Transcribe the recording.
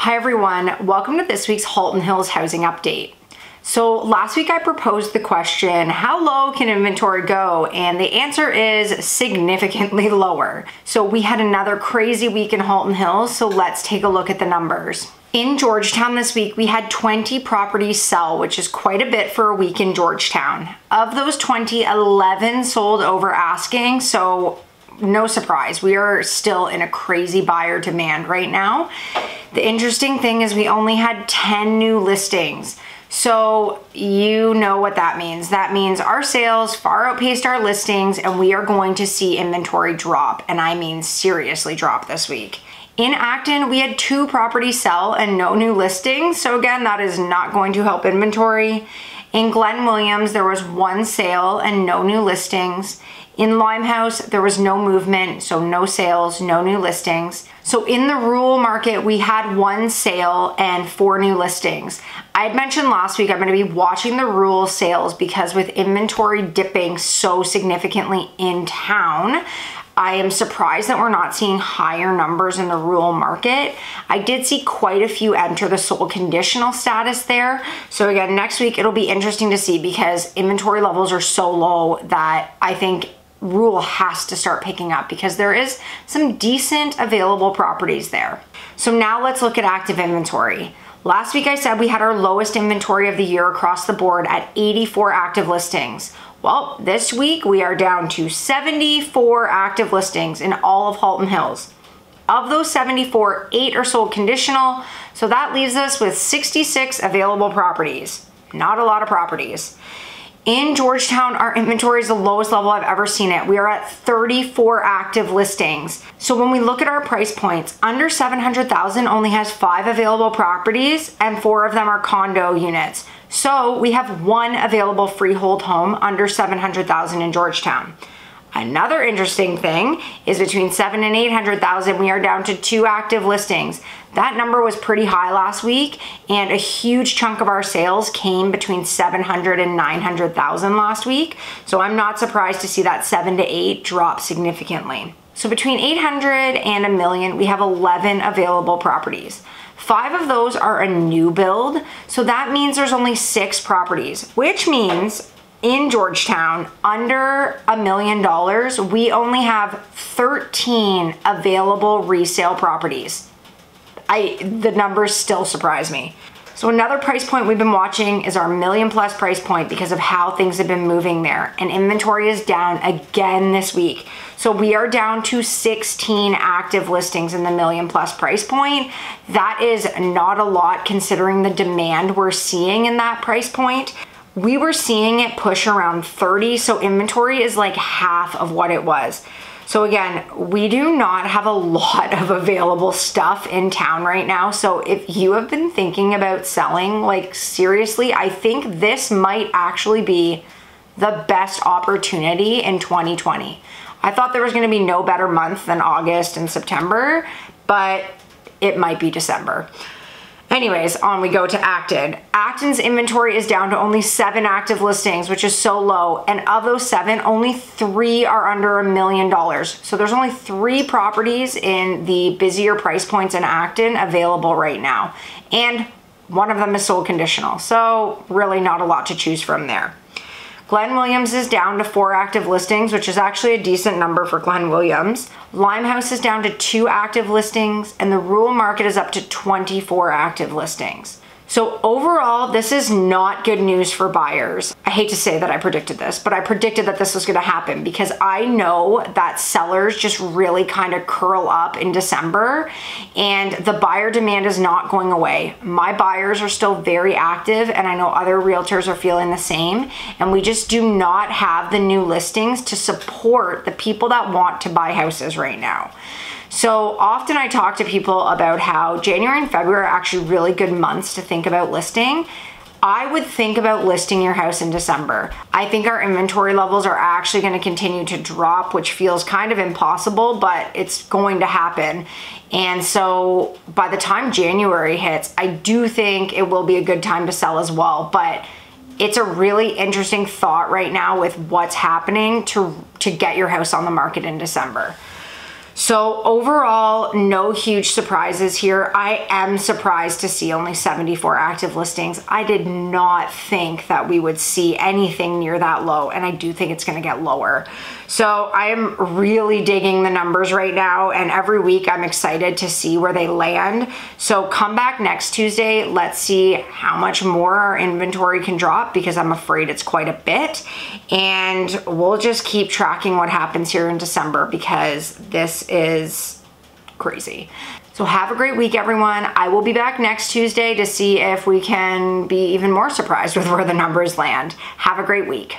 Hi everyone, welcome to this week's Halton Hills housing update. So last week I proposed the question, how low can inventory go? And the answer is significantly lower. So we had another crazy week in Halton Hills, so let's take a look at the numbers. In Georgetown this week, we had 20 properties sell, which is quite a bit for a week in Georgetown. Of those 20, 11 sold over asking, so no surprise, we are still in a crazy buyer demand right now. The interesting thing is we only had 10 new listings. So you know what that means. That means our sales far outpaced our listings and we are going to see inventory drop, and I mean seriously drop this week. In Acton, we had 2 properties sell and no new listings. So again, that is not going to help inventory. In Glen Williams, there was 1 sale and no new listings. In Limehouse, there was no movement, so no sales, no new listings. So in the rural market, we had 1 sale and 4 new listings. I had mentioned last week I'm going to be watching the rural sales because with inventory dipping so significantly in town, I am surprised that we're not seeing higher numbers in the rural market. I did see quite a few enter the sold conditional status there. So again, next week it'll be interesting to see because inventory levels are so low that I think rural has to start picking up because there is some decent available properties there. So now let's look at active inventory. Last week I said we had our lowest inventory of the year across the board at 84 active listings. Well, this week we are down to 74 active listings in all of Halton Hills. Of those 74, 8 are sold conditional, so that leaves us with 66 available properties. Not a lot of properties. In Georgetown, our inventory is the lowest level I've ever seen it. We are at 34 active listings. So when we look at our price points, under 700,000 only has 5 available properties and 4 of them are condo units. So we have 1 available freehold home under 700,000 in Georgetown. Another interesting thing is between 700,000 and 800,000, we are down to 2 active listings. That number was pretty high last week, and a huge chunk of our sales came between 700,000 and 900,000 last week. So I'm not surprised to see that 7 to 8 drop significantly. So between 800 and a million, we have 11 available properties. 5 of those are a new build, so that means there's only 6 properties, which means in Georgetown, under $1 million, we only have 13 available resale properties. The numbers still surprise me. So another price point we've been watching is our $1 million+ price point because of how things have been moving there. And inventory is down again this week. So we are down to 16 active listings in the $1 million+ price point. That is not a lot considering the demand we're seeing in that price point. We were seeing it push around 30, so inventory is like half of what it was. So again, we do not have a lot of available stuff in town right now. So if you have been thinking about selling, like seriously, I think this might actually be the best opportunity in 2020. I thought there was going to be no better month than August and September, but it might be December. Anyways, on we go to Acton. Acton's inventory is down to only 7 active listings, which is so low. And of those 7, only 3 are under $1 million. So there's only 3 properties in the busier price points in Acton available right now. And one of them is sold conditional. So really not a lot to choose from there. Glen Williams is down to 4 active listings, which is actually a decent number for Glen Williams. Limehouse is down to 2 active listings, and the rural market is up to 24 active listings. So overall, this is not good news for buyers. I hate to say that I predicted this, but I predicted that this was going to happen because I know that sellers just really kind of curl up in December and the buyer demand is not going away. My buyers are still very active and I know other realtors are feeling the same, and we just do not have the new listings to support the people that want to buy houses right now. So often I talk to people about how January and February are actually really good months to think about listing. I would think about listing your house in December. I think our inventory levels are actually going to continue to drop, which feels kind of impossible, but it's going to happen. And so by the time January hits, I do think it will be a good time to sell as well. But it's a really interesting thought right now with what's happening to get your house on the market in December. So overall, no huge surprises here. I am surprised to see only 74 active listings. I did not think that we would see anything near that low, and I do think it's gonna get lower. So I am really digging the numbers right now, and every week I'm excited to see where they land. So come back next Tuesday. Let's see how much more our inventory can drop, because I'm afraid it's quite a bit. And we'll just keep tracking what happens here in December, because this is crazy. So have a great week, everyone. I will be back next Tuesday to see if we can be even more surprised with where the numbers land. Have a great week.